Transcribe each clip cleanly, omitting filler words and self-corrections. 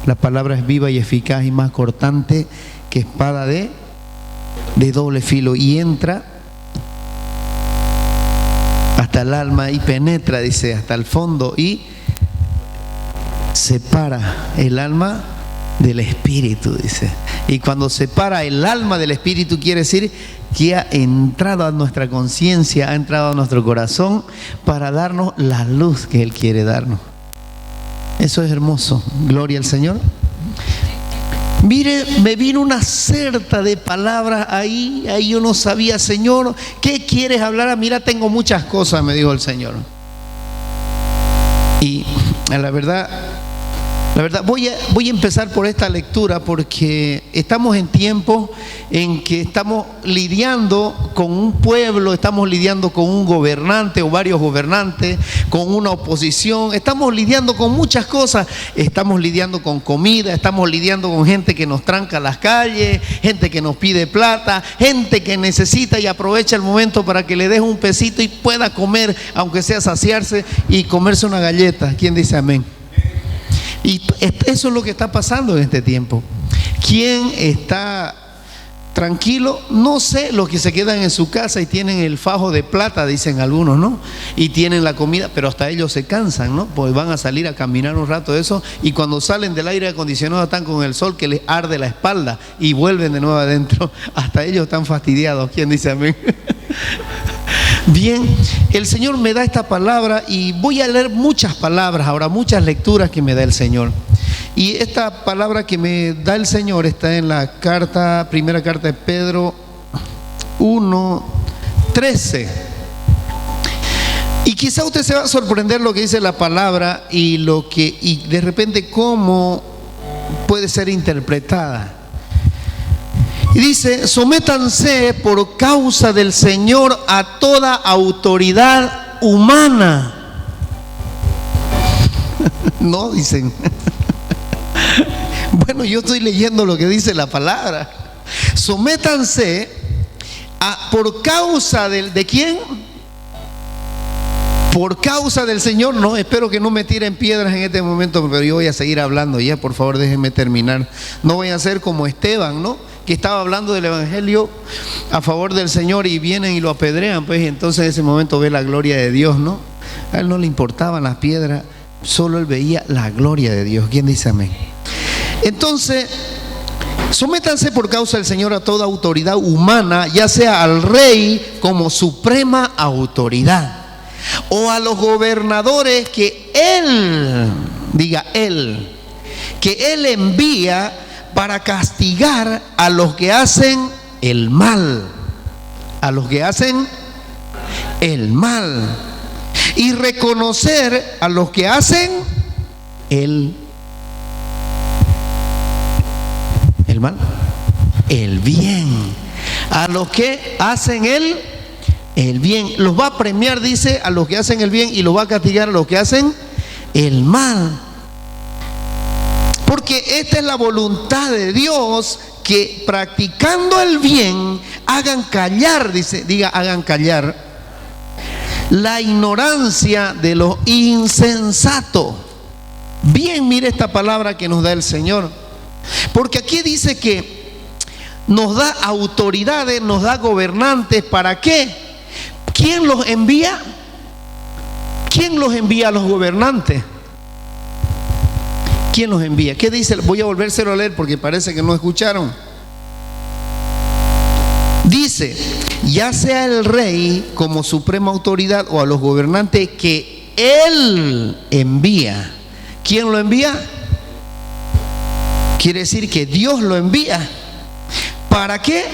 La palabra es viva y eficaz y más cortante que espada de doble filo, y entra hasta el alma y penetra, dice, hasta el fondo, y separa el alma del espíritu, dice. Y cuando separa el alma del espíritu, quiere decir que ha entrado a nuestra conciencia, ha entrado a nuestro corazón para darnos la luz que Él quiere darnos. Eso es hermoso. Gloria al Señor. Mire, me vino una certa de palabras ahí yo no sabía, Señor, ¿qué quieres hablar? Mira, tengo muchas cosas, me dijo el Señor. Y la verdad, voy a empezar por esta lectura, porque estamos en tiempos en que estamos lidiando con un pueblo, estamos lidiando con un gobernante o varios gobernantes, con una oposición, estamos lidiando con muchas cosas, estamos lidiando con comida, estamos lidiando con gente que nos tranca las calles, gente que nos pide plata, gente que necesita y aprovecha el momento para que le deje un pesito y pueda comer, aunque sea saciarse y comerse una galleta. ¿Quién dice amén? Y eso es lo que está pasando en este tiempo. ¿Quién está tranquilo? No sé, los que se quedan en su casa y tienen el fajo de plata, dicen algunos, ¿no? Y tienen la comida, pero hasta ellos se cansan, ¿no? Pues van a salir a caminar un rato de eso, y cuando salen del aire acondicionado están con el sol que les arde la espalda y vuelven de nuevo adentro. Hasta ellos están fastidiados. ¿Quién dice amén? Bien, el Señor me da esta palabra y voy a leer muchas palabras ahora, muchas lecturas que me da el Señor. Y esta palabra que me da el Señor está en la primera carta de Pedro 1:13. Y quizá usted se va a sorprender lo que dice la palabra y de repente cómo puede ser interpretada. Y dice: sométanse por causa del Señor a toda autoridad humana. No, dicen. Bueno, yo estoy leyendo lo que dice la palabra. Sométanse por causa ¿de quién? Por causa del Señor. No, espero que no me tiren piedras en este momento, pero yo voy a seguir hablando ya. Por favor, déjenme terminar. No voy a ser como Esteban, ¿no? Que estaba hablando del evangelio a favor del Señor y vienen y lo apedrean, pues entonces en ese momento ve la gloria de Dios, ¿no? A él no le importaban las piedras, solo él veía la gloria de Dios. ¿Quién dice amén? Entonces, sométanse por causa del Señor a toda autoridad humana, ya sea al rey como suprema autoridad, o a los gobernadores que él, diga él, que él envía para castigar a los que hacen el mal, a los que hacen el mal, y reconocer a los que hacen el mal, el bien, a los que hacen el bien. Los va a premiar, dice, a los que hacen el bien, y los va a castigar a los que hacen el mal. Porque esta es la voluntad de Dios, que practicando el bien hagan callar, hagan callar la ignorancia de los insensatos. Bien, mire esta palabra que nos da el Señor, porque aquí dice que nos da autoridades, nos da gobernantes. ¿Para qué? ¿Quién los envía? ¿Quién los envía a los gobernantes? ¿Quién los envía? ¿Qué dice? Voy a volvérselo a leer porque parece que no escucharon. Dice: ya sea el rey como suprema autoridad o a los gobernantes que él envía. ¿Quién lo envía? Quiere decir que Dios lo envía. ¿Para qué?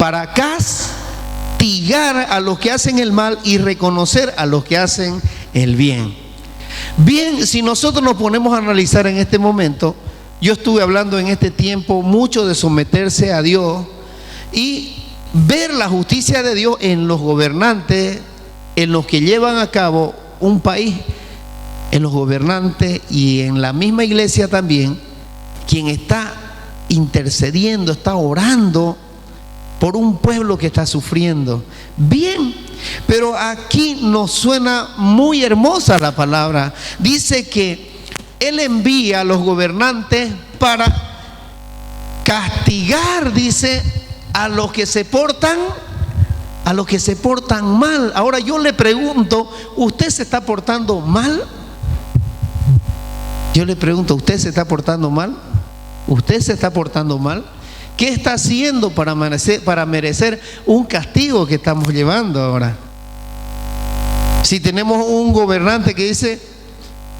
Para castigar a los que hacen el mal y reconocer a los que hacen el bien. Bien, si nosotros nos ponemos a analizar en este momento, yo estuve hablando en este tiempo mucho de someterse a Dios y ver la justicia de Dios en los gobernantes, en los que llevan a cabo un país, en los gobernantes y en la misma iglesia también, quien está intercediendo, está orando por un pueblo que está sufriendo. Bien, pero aquí nos suena muy hermosa la palabra. Dice que Él envía a los gobernantes para castigar, dice, a los que se portan mal. Ahora yo le pregunto, ¿usted se está portando mal? Yo le pregunto, ¿usted se está portando mal? ¿Usted se está portando mal? ¿Qué está haciendo para merecer un castigo que estamos llevando ahora? Si tenemos un gobernante que dice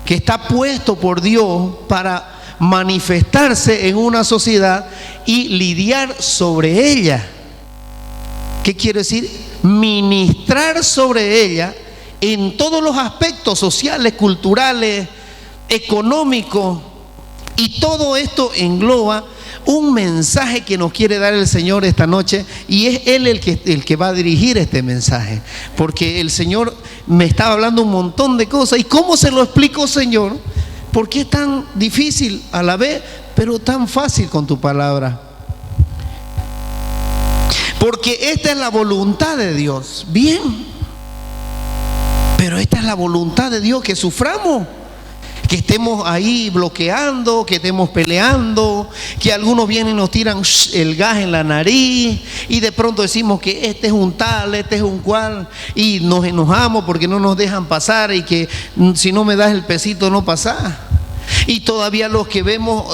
que está puesto por Dios para manifestarse en una sociedad y lidiar sobre ella. ¿Qué quiere decir? Ministrar sobre ella en todos los aspectos sociales, culturales, económicos, y todo esto engloba un mensaje que nos quiere dar el Señor esta noche, y es Él el que va a dirigir este mensaje, porque el Señor me estaba hablando un montón de cosas. ¿Y cómo se lo explico, Señor? ¿Por qué es tan difícil a la vez, pero tan fácil con tu palabra? Porque esta es la voluntad de Dios. Bien, pero esta es la voluntad de Dios, que suframos, que estemos ahí bloqueando, que estemos peleando, que algunos vienen y nos tiran el gas en la nariz, y de pronto decimos que este es un tal, este es un cual, y nos enojamos porque no nos dejan pasar, y que si no me das el pesito no pasás. Y todavía los que vemos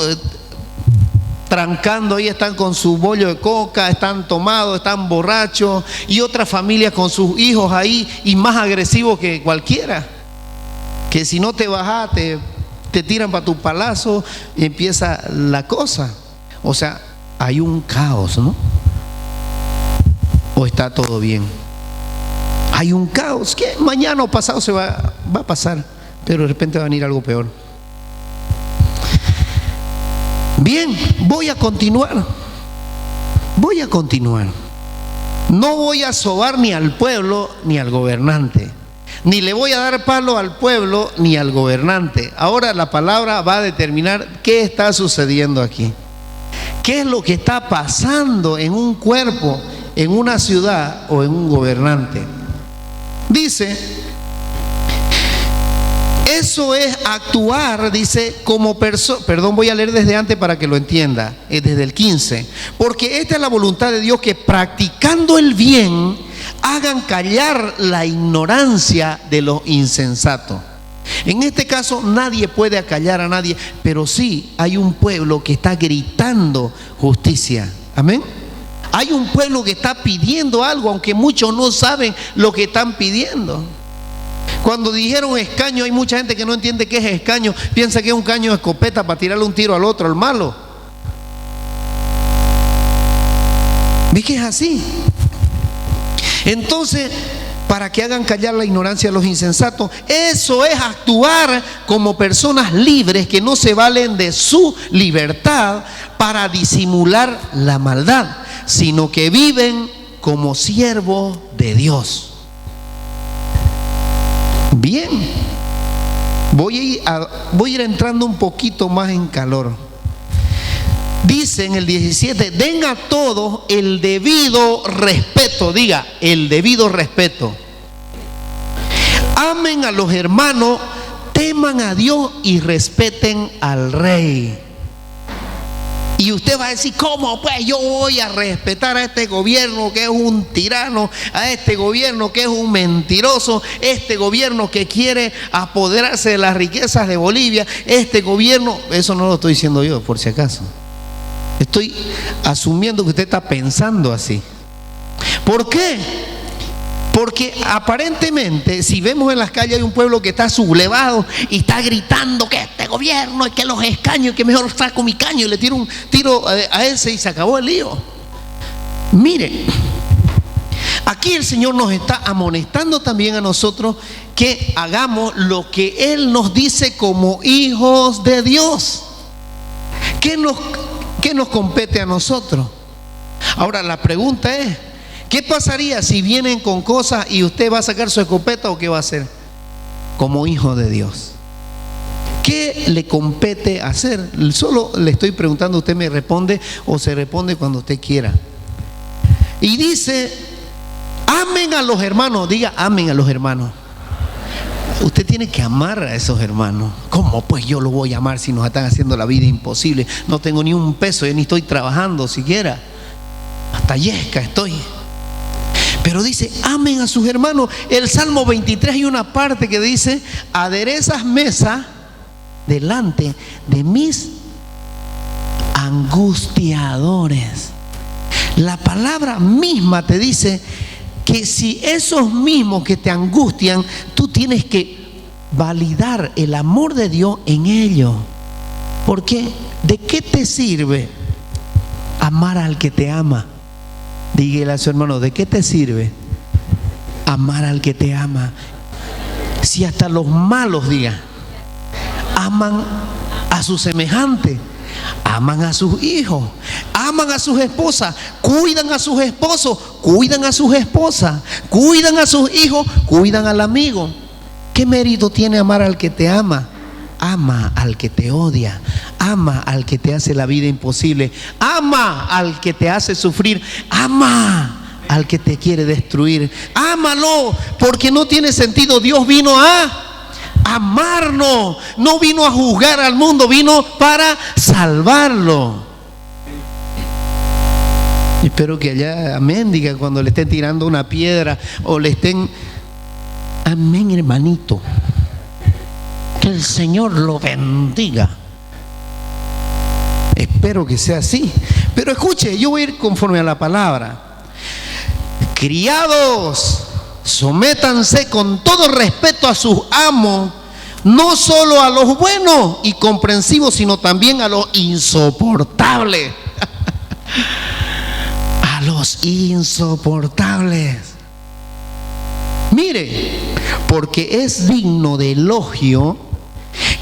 trancando ahí están con su bollo de coca, están tomados, están borrachos, y otras familias con sus hijos ahí, y más agresivos que cualquiera, que si no te bajas te tiran para tu palazo y empieza la cosa. O sea, hay un caos, ¿no? ¿O está todo bien? Hay un caos que mañana o pasado va a pasar, pero de repente va a venir algo peor. Bien, voy a continuar. No voy a sobar ni al pueblo ni al gobernante, ni le voy a dar palo al pueblo ni al gobernante. Ahora la palabra va a determinar qué está sucediendo aquí. ¿Qué es lo que está pasando en un cuerpo, en una ciudad o en un gobernante? Dice, eso es actuar, dice, como persona. Perdón, voy a leer desde antes para que lo entienda, desde el 15. Porque esta es la voluntad de Dios, que practicando el bien hagan callar la ignorancia de los insensatos. En este caso nadie puede acallar a nadie, pero sí hay un pueblo que está gritando justicia. Amén. Hay un pueblo que está pidiendo algo, aunque muchos no saben lo que están pidiendo. Cuando dijeron escaño, hay mucha gente que no entiende qué es escaño, piensa que es un caño de escopeta para tirarle un tiro al otro, al malo. ¿Ves que es así? Entonces, para que hagan callar la ignorancia de los insensatos, eso es actuar como personas libres que no se valen de su libertad para disimular la maldad, sino que viven como siervos de Dios. Bien, voy a ir entrando un poquito más en calor. Dice en el 17, den a todos el debido respeto. Diga, el debido respeto. Amen a los hermanos, teman a Dios y respeten al rey. Y usted va a decir, ¿cómo pues yo voy a respetar a este gobierno que es un tirano, a este gobierno que es un mentiroso, este gobierno que quiere apoderarse de las riquezas de Bolivia, este gobierno? Eso no lo estoy diciendo yo, por si acaso. Estoy asumiendo que usted está pensando así. ¿Por qué? Porque aparentemente, si vemos en las calles hay un pueblo que está sublevado y está gritando que este gobierno, y que los escaños, que mejor saco mi caño y le tiro un tiro a ese y se acabó el lío. Mire, aquí el Señor nos está amonestando también a nosotros que hagamos lo que Él nos dice como hijos de Dios. ¿Qué nos compete a nosotros? Ahora la pregunta es, ¿qué pasaría si vienen con cosas y usted va a sacar su escopeta, o qué va a hacer como hijo de Dios? ¿Qué le compete hacer? Solo le estoy preguntando, usted me responde o se responde cuando usted quiera. Y dice, amen a los hermanos. Diga, amen a los hermanos. Usted tiene que amar a esos hermanos. ¿Cómo pues yo lo voy a amar si nos están haciendo la vida imposible? No tengo ni un peso, yo ni estoy trabajando siquiera. Hasta yesca estoy. Pero dice, amen a sus hermanos. El Salmo 23 hay una parte que dice, aderezas mesa delante de mis angustiadores. La palabra misma te dice que si esos mismos que te angustian, tú tienes que validar el amor de Dios en ellos. Porque ¿de qué te sirve amar al que te ama? Dígale a su hermano, ¿de qué te sirve amar al que te ama? Si hasta los malos días aman a sus semejantes, aman a sus hijos, aman a sus esposas, cuidan a sus esposos, cuidan a sus esposas, cuidan a sus hijos, cuidan al amigo. ¿Qué mérito tiene amar al que te ama? Ama al que te odia, ama al que te hace la vida imposible, ama al que te hace sufrir, ama al que te quiere destruir. Ámalo, porque no tiene sentido. Dios vino a amarnos, no vino a juzgar al mundo, vino para salvarlo. Espero que allá, amén, diga cuando le estén tirando una piedra o le estén, amén, hermanito. Que el Señor lo bendiga. Espero que sea así. Pero escuche, yo voy a ir conforme a la palabra. Criados, sométanse con todo respeto a sus amos, no solo a los buenos y comprensivos, sino también a los insoportables. A los insoportables. Mire, porque es digno de elogio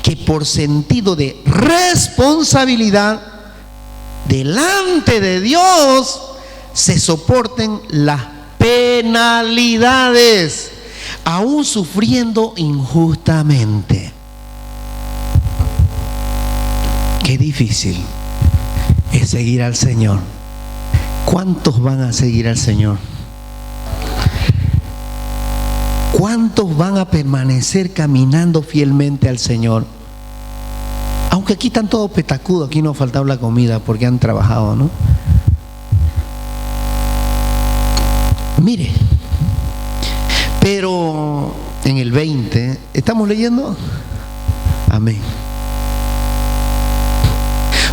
que por sentido de responsabilidad delante de Dios se soporten las penalidades, aún sufriendo injustamente. Qué difícil es seguir al Señor. ¿Cuántos van a seguir al Señor? ¿Cuántos van a permanecer caminando fielmente al Señor? Aunque aquí están todos petacudos, aquí no ha faltado la comida porque han trabajado, ¿no? Mire, pero en el 20, ¿estamos leyendo? Amén.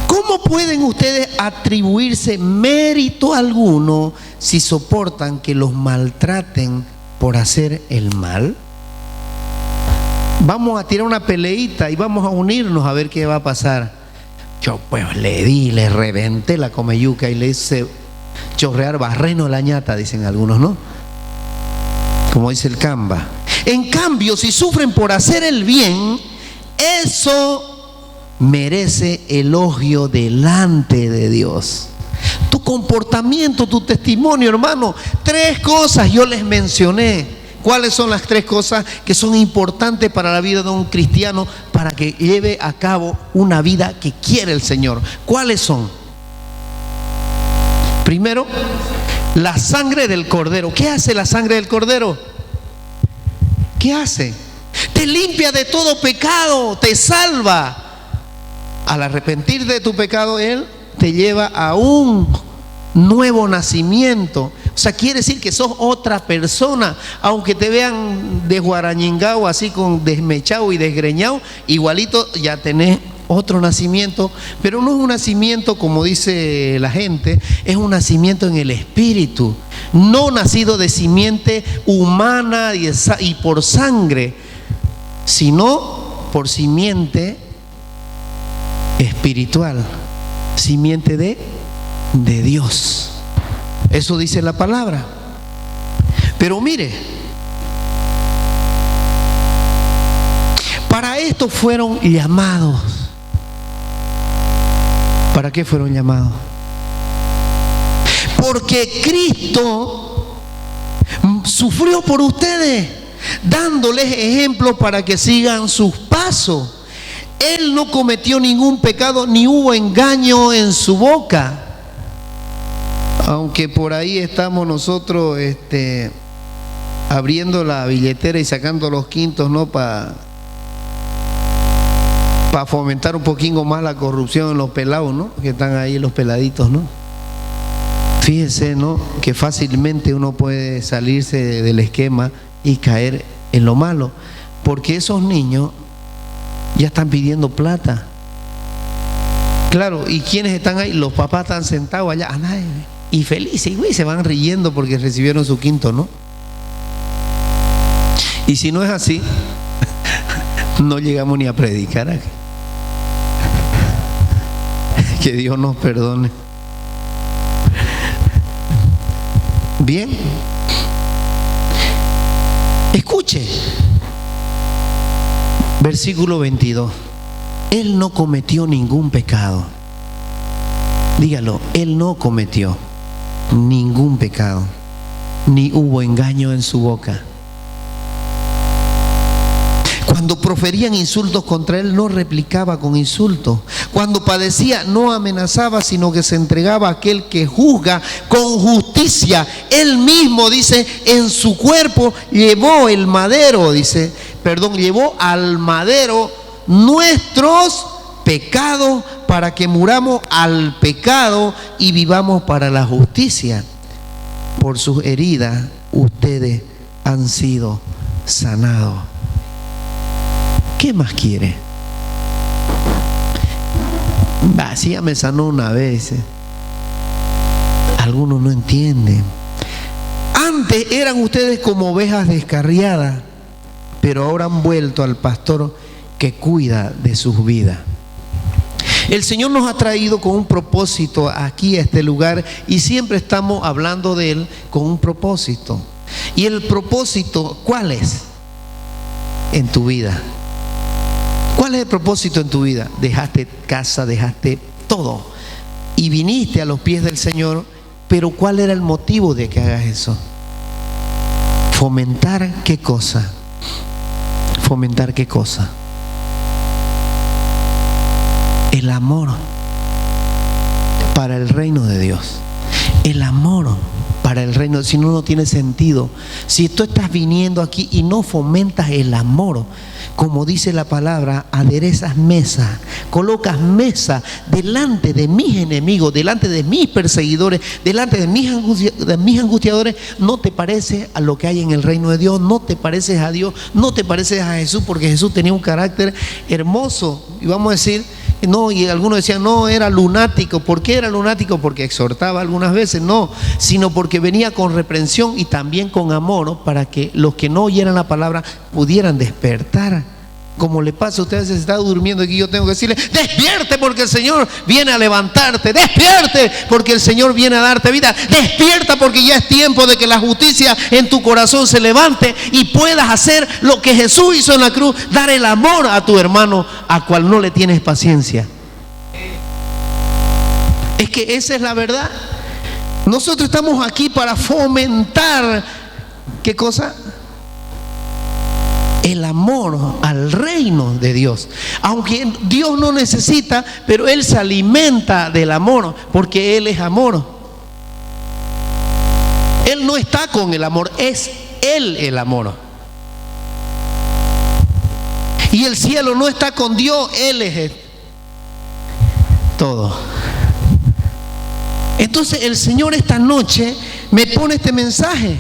¿Cómo pueden ustedes atribuirse mérito alguno si soportan que los maltraten por hacer el mal? Vamos a tirar una peleita y vamos a unirnos a ver qué va a pasar. Yo pues le reventé la comeyuca y le hice chorrear barreno la ñata, dicen algunos, ¿no? Como dice el Camba. En cambio, si sufren por hacer el bien, eso merece elogio delante de Dios. Tu comportamiento, tu testimonio, hermano. 3 cosas yo les mencioné. ¿Cuáles son las 3 cosas que son importantes para la vida de un cristiano para que lleve a cabo una vida que quiere el Señor? ¿Cuáles son? Primero, la sangre del Cordero. ¿Qué hace la sangre del Cordero? ¿Qué hace? Te limpia de todo pecado, te salva. Al arrepentir de tu pecado, Él te lleva a un nuevo nacimiento. O sea, quiere decir que sos otra persona. Aunque te vean desguarañingado, así con desmechado y desgreñado, igualito ya tenés otro nacimiento. Pero no es un nacimiento como dice la gente, es un nacimiento en el espíritu, no nacido de simiente humana y por sangre, sino por simiente espiritual, simiente de Dios. Eso dice la palabra. Pero mire, para esto fueron llamados. ¿Para qué fueron llamados? Porque Cristo sufrió por ustedes, dándoles ejemplo para que sigan sus pasos. Él no cometió ningún pecado, ni hubo engaño en su boca. Aunque por ahí estamos nosotros abriendo la billetera y sacando los quintos, ¿no? Para fomentar un poquito más la corrupción en los pelados, ¿no? Que están ahí los peladitos, ¿no? Fíjese, ¿no? Que fácilmente uno puede salirse del esquema y caer en lo malo, porque esos niños ya están pidiendo plata. Claro, ¿y quiénes están ahí? Los papás están sentados allá, y felices, y se van riendo porque recibieron su quinto, ¿no? Y si no es así, no llegamos ni a predicar aquí. Que Dios nos perdone. Bien, escuche, versículo 22. Él no cometió ningún pecado. Dígalo, él no cometió ningún pecado, ni hubo engaño en su boca. Cuando proferían insultos contra él, no replicaba con insultos. Cuando padecía, no amenazaba, sino que se entregaba a aquel que juzga con justicia. Él mismo, dice, en su cuerpo llevó el madero, llevó al madero nuestros pecados para que muramos al pecado y vivamos para la justicia. Por sus heridas ustedes han sido sanados. ¿Qué más quiere? Si ya me sanó una vez. Algunos no entienden. Antes eran ustedes como ovejas descarriadas, pero ahora han vuelto al pastor que cuida de sus vidas. El Señor nos ha traído con un propósito aquí a este lugar y siempre estamos hablando de Él con un propósito. ¿Y el propósito cuál es en tu vida? ¿Cuál es el propósito en tu vida? Dejaste casa, dejaste todo y viniste a los pies del Señor, pero ¿cuál era el motivo de que hagas eso? ¿Fomentar qué cosa? ¿Fomentar qué cosa? El amor para el reino de Dios. El amor para el reino. Si no, no tiene sentido. Si tú estás viniendo aquí y no fomentas el amor, como dice la palabra, aderezas mesa, colocas mesa delante de mis enemigos, delante de mis perseguidores, delante de mis angustiadores, no te parece a lo que hay en el reino de Dios, no te pareces a Dios, no te pareces a Jesús, porque Jesús tenía un carácter hermoso. Y vamos a decir, no, y algunos decían, no, era lunático. ¿Por qué era lunático? Porque exhortaba algunas veces, no, sino porque venía con reprensión y también con amor, ¿no? Para que los que no oyeran la palabra pudieran despertar. Como le pasa a ustedes, se está durmiendo aquí, yo tengo que decirle, despierte porque el Señor viene a levantarte, despierte porque el Señor viene a darte vida, despierta porque ya es tiempo de que la justicia en tu corazón se levante y puedas hacer lo que Jesús hizo en la cruz, dar el amor a tu hermano a cual no le tienes paciencia. Es que esa es la verdad. Nosotros estamos aquí para fomentar, ¿qué cosa? El amor al reino de Dios. Aunque Dios no necesita, pero Él se alimenta del amor, porque Él es amor. Él no está con el amor, es Él el amor. Y el cielo no está con Dios, Él es todo. Entonces el Señor esta noche me pone este mensaje: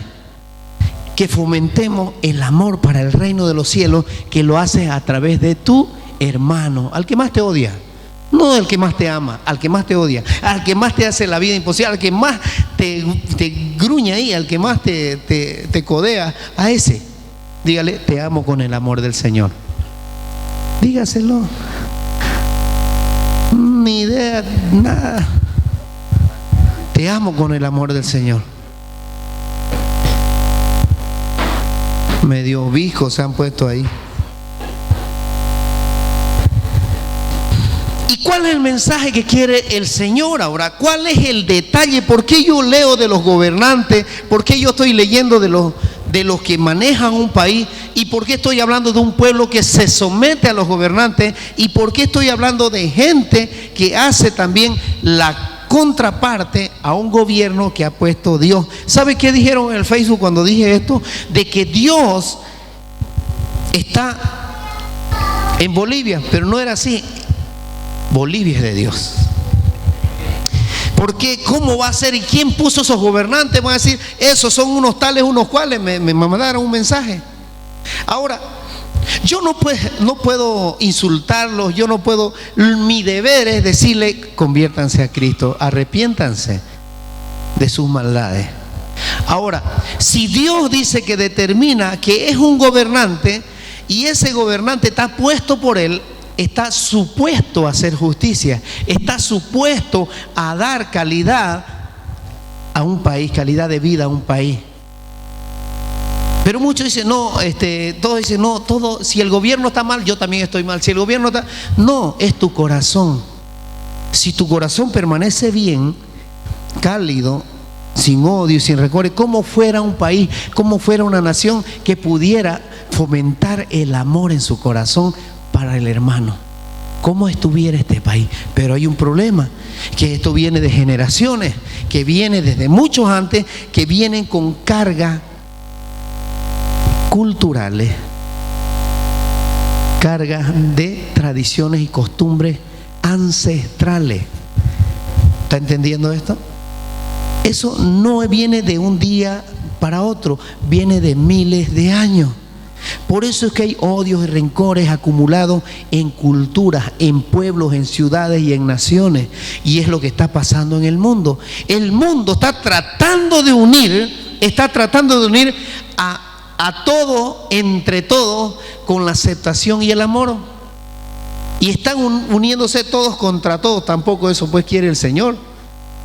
que fomentemos el amor para el reino de los cielos, que lo haces a través de tu hermano, al que más te odia, no al que más te ama, al que más te odia, al que más te hace la vida imposible, al que más te gruña ahí, al que más te codea, a ese dígale, te amo con el amor del Señor. Dígaselo. Ni idea, nada. Te amo con el amor del Señor. Medio viejos se han puesto ahí. ¿Y cuál es el mensaje que quiere el Señor ahora? ¿Cuál es el detalle? ¿Por qué yo leo de los gobernantes? ¿Por qué yo estoy leyendo de los que manejan un país? ¿Y por qué estoy hablando de un pueblo que se somete a los gobernantes? ¿Y por qué estoy hablando de gente que hace también la contraparte a un gobierno que ha puesto Dios. ¿Sabe qué dijeron en el Facebook cuando dije esto? De que Dios está en Bolivia, pero no era así. Bolivia es de Dios. Porque ¿cómo va a ser? ¿Y quién puso esos gobernantes? Van a decir, esos son unos tales, unos cuales. Me mandaron un mensaje. Ahora, yo no puedo insultarlos, yo no puedo, mi deber es decirle, conviértanse a Cristo, arrepiéntanse de sus maldades. Ahora, si Dios dice que determina que es un gobernante y ese gobernante está puesto por Él, está supuesto a hacer justicia, está supuesto a dar calidad a un país, calidad de vida a un país. Pero muchos dicen, no, todos dicen, no, todo, si el gobierno está mal, yo también estoy mal. Si el gobierno está... No, es tu corazón. Si tu corazón permanece bien, cálido, sin odio, sin rencor, como fuera un país, como fuera una nación que pudiera fomentar el amor en su corazón para el hermano. ¿Cómo estuviera este país? Pero hay un problema, que esto viene de generaciones, que viene desde muchos antes, que vienen con carga culturales, cargas de tradiciones y costumbres ancestrales. ¿Está entendiendo esto? Eso no viene de un día para otro, viene de miles de años. Por eso es que hay odios y rencores acumulados en culturas, en pueblos, en ciudades y en naciones. Y es lo que está pasando en el mundo. El mundo está tratando de unir a todo, entre todos, con la aceptación y el amor. Y están uniéndose todos contra todos. Tampoco eso pues quiere el Señor.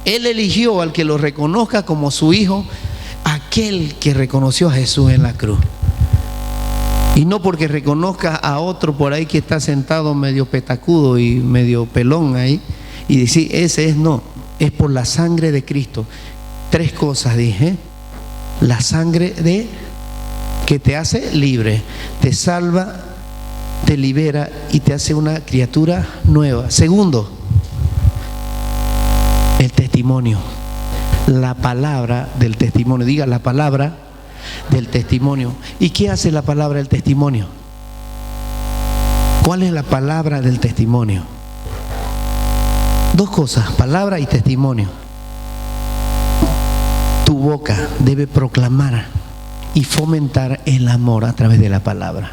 Él eligió al que lo reconozca como su hijo, aquel que reconoció a Jesús en la cruz. Y no porque reconozca a otro por ahí que está sentado medio petacudo y medio pelón ahí y decir, ese es, no, es por la sangre de Cristo. 3 cosas dije. La sangre de que te hace libre, te salva, te libera y te hace una criatura nueva. Segundo, el testimonio, la palabra del testimonio. Diga, la palabra del testimonio. ¿Y qué hace la palabra del testimonio? ¿Cuál es la palabra del testimonio? 2 cosas, palabra y testimonio. Tu boca debe proclamar y fomentar el amor a través de la palabra.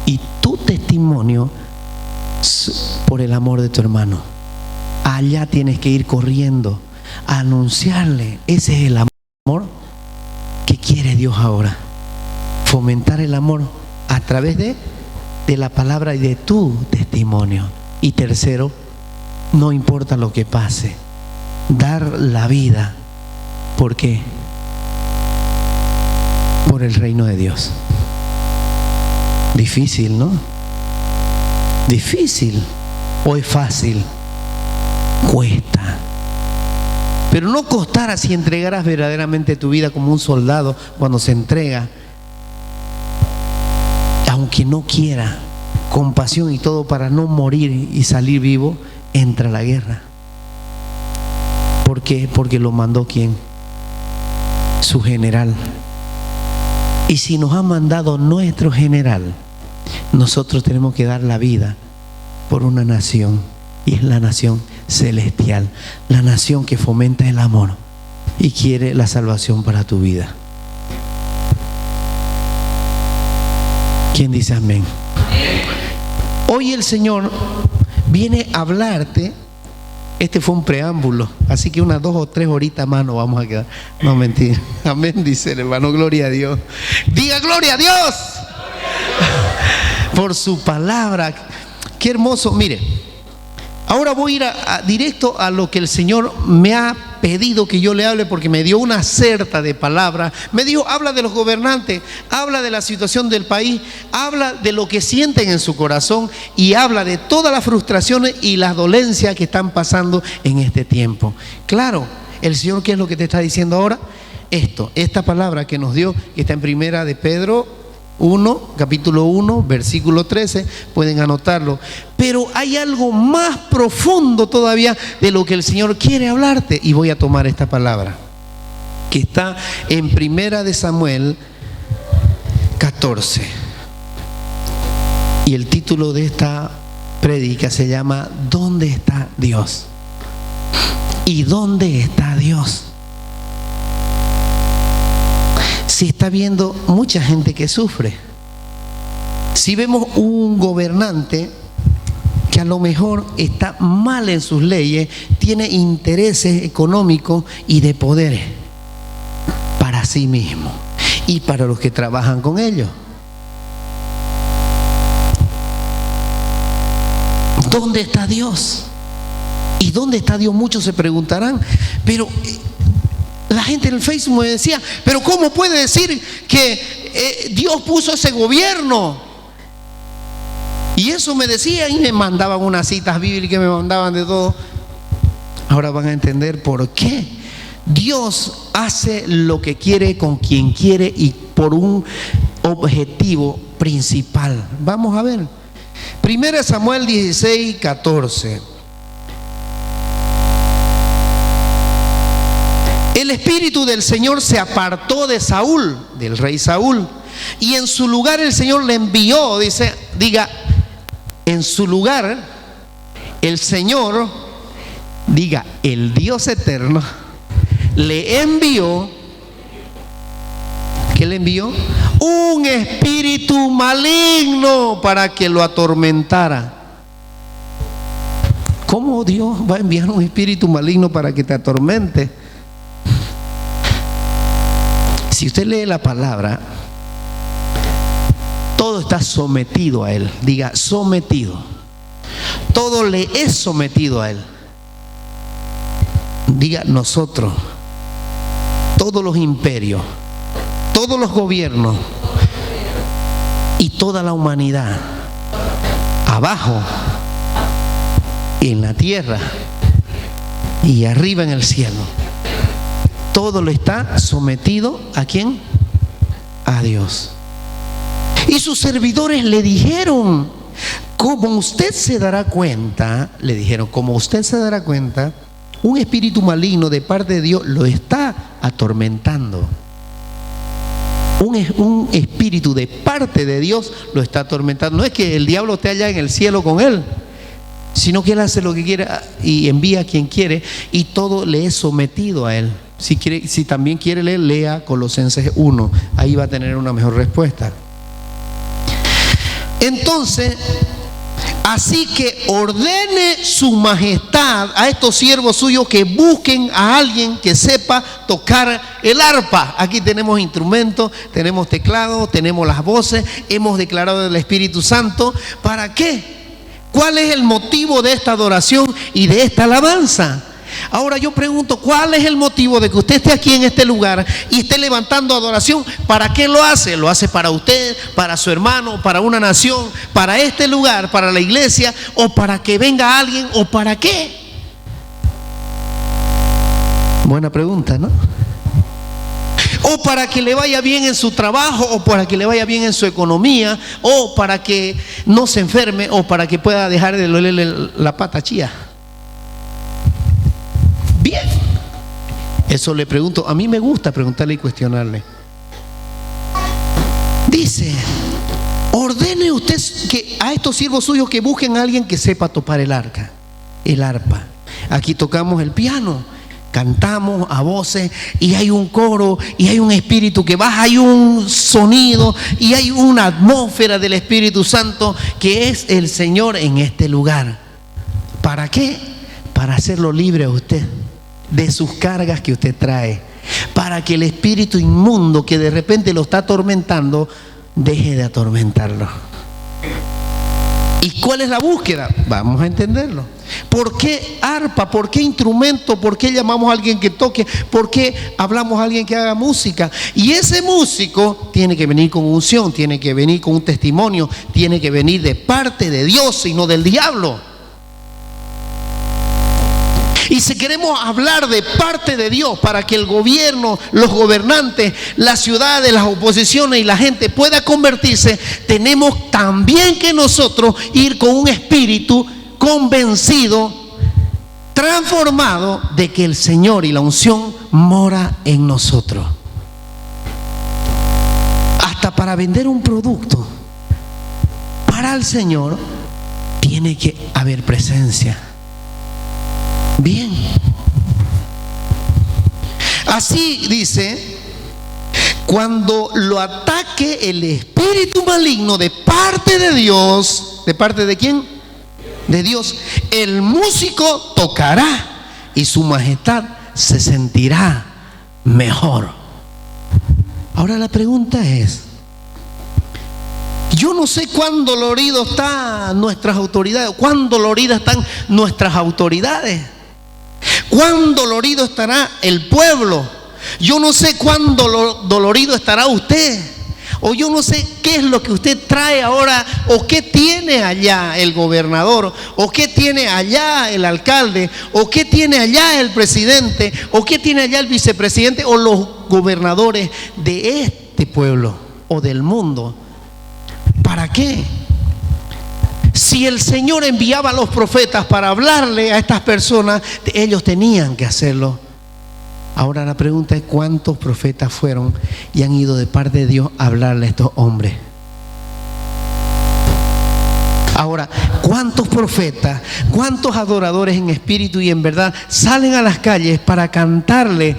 Y tu testimonio por el amor de tu hermano. Allá tienes que ir corriendo a anunciarle. Ese es el amor que quiere Dios ahora. Fomentar el amor a través de la palabra y de tu testimonio. Y tercero, no importa lo que pase, dar la vida. ¿Por qué? Por el reino de Dios. Difícil, ¿no? Difícil. ¿O es fácil? Cuesta. Pero no costará si entregarás verdaderamente tu vida como un soldado cuando se entrega, aunque no quiera, con pasión y todo para no morir y salir vivo, entra a la guerra. ¿Por qué? Porque lo mandó ¿quién? Su general. Y si nos ha mandado nuestro general, nosotros tenemos que dar la vida por una nación, y es la nación celestial, la nación que fomenta el amor y quiere la salvación para tu vida. ¿Quién dice amén? Hoy el Señor viene a hablarte. Este fue un preámbulo, así que unas 2 o 3 horitas más nos vamos a quedar. No, mentira. Amén, dice el hermano. Gloria a Dios. Diga gloria a Dios por su palabra. Qué hermoso. Mire, ahora voy a ir directo a lo que el Señor me ha pedido que yo le hable, porque me dio una certa de palabra. Me dijo, habla de los gobernantes, habla de la situación del país, habla de lo que sienten en su corazón y habla de todas las frustraciones y las dolencias que están pasando en este tiempo. Claro, el Señor, ¿qué es lo que te está diciendo ahora? Esta palabra que nos dio, que está en 1 de Pedro capítulo 1, versículo 13, pueden anotarlo. Pero hay algo más profundo todavía de lo que el Señor quiere hablarte, y voy a tomar esta palabra que está en Primera de Samuel 14, y el título de esta prédica se llama ¿Dónde está Dios? ¿Y dónde está Dios? Si está viendo mucha gente que sufre, si vemos un gobernante que a lo mejor está mal en sus leyes, tiene intereses económicos y de poder para sí mismo y para los que trabajan con ellos. ¿Dónde está Dios? ¿Y dónde está Dios? Muchos se preguntarán, pero la gente en el Facebook me decía, pero ¿cómo puede decir que Dios puso ese gobierno? Y eso me decía, y me mandaban unas citas bíblicas, me mandaban de todo. Ahora van a entender por qué Dios hace lo que quiere con quien quiere y por un objetivo principal. Vamos a ver. 1 Samuel 16, 14. El espíritu del Señor se apartó de Saúl, del rey Saúl, y en su lugar el Señor le envió, diga, en su lugar el Señor, diga, el Dios eterno, le envió, ¿qué le envió? Un espíritu maligno para que lo atormentara. ¿Cómo Dios va a enviar un espíritu maligno para que te atormente? Si usted lee la palabra, todo está sometido a Él. Diga, sometido. Todo le es sometido a Él. Diga, nosotros, todos los imperios, todos los gobiernos y toda la humanidad, abajo, en la tierra y arriba en el cielo, todo lo está sometido ¿a quién? A Dios. Y sus servidores le dijeron, como usted se dará cuenta, le dijeron, como usted se dará cuenta, un espíritu maligno de parte de Dios lo está atormentando. Un espíritu de parte de Dios lo está atormentando. No es que el diablo esté allá en el cielo con él, sino que él hace lo que quiere y envía a quien quiere, y todo le es sometido a él. Si también quiere leer, lea Colosenses 1, ahí va a tener una mejor respuesta. Entonces, así que ordene su majestad a estos siervos suyos que busquen a alguien que sepa tocar el arpa. Aquí tenemos instrumentos, tenemos teclado, tenemos las voces, hemos declarado del Espíritu Santo. ¿Para qué? ¿Cuál es el motivo de esta adoración y de esta alabanza? Ahora yo pregunto, ¿cuál es el motivo de que usted esté aquí en este lugar y esté levantando adoración? ¿Para qué lo hace? ¿Lo hace para usted, para su hermano, para una nación, para este lugar, para la iglesia, o para que venga alguien, o para qué? Buena pregunta, ¿no? O para que le vaya bien en su trabajo, o para que le vaya bien en su economía, o para que no se enferme, o para que pueda dejar de dolerle la pata chía. Bien, eso le pregunto. A mí me gusta preguntarle y cuestionarle. Dice, ordene usted que a estos siervos suyos que busquen a alguien que sepa tocar el arpa. Aquí tocamos el piano, cantamos a voces, y hay un coro, y hay un espíritu que baja, hay un sonido, y hay una atmósfera del Espíritu Santo que es el Señor en este lugar. ¿Para qué? Para hacerlo libre a usted de sus cargas que usted trae, para que el espíritu inmundo que de repente lo está atormentando deje de atormentarlo. ¿Y cuál es la búsqueda? Vamos a entenderlo. ¿Por qué arpa? ¿Por qué instrumento? ¿Por qué llamamos a alguien que toque? ¿Por qué hablamos a alguien que haga música? Y ese músico tiene que venir con unción, tiene que venir con un testimonio, tiene que venir de parte de Dios y no del diablo. Y si queremos hablar de parte de Dios para que el gobierno, los gobernantes, las ciudades, las oposiciones y la gente pueda convertirse, tenemos también que nosotros ir con un espíritu convencido, transformado de que el Señor y la unción mora en nosotros. Hasta para vender un producto para el Señor tiene que haber presencia. Bien. Así dice, cuando lo ataque el espíritu maligno de parte de Dios, ¿de parte de quién? De Dios. El músico tocará y su majestad se sentirá mejor. Ahora la pregunta es, yo no sé cuán dolorido están nuestras autoridades, cuán doloridas están nuestras autoridades, cuán dolorido estará el pueblo. Yo no sé cuán dolorido estará usted, o yo no sé qué es lo que usted trae ahora, o qué tiene allá el gobernador, o qué tiene allá el alcalde, o qué tiene allá el presidente, o qué tiene allá el vicepresidente, o los gobernadores de este pueblo o del mundo. ¿Para qué? Si el Señor enviaba a los profetas para hablarle a estas personas, ellos tenían que hacerlo. Ahora la pregunta es, ¿cuántos profetas fueron y han ido de parte de Dios a hablarle a estos hombres? Ahora, ¿cuántos profetas, cuántos adoradores en espíritu y en verdad salen a las calles para cantarle,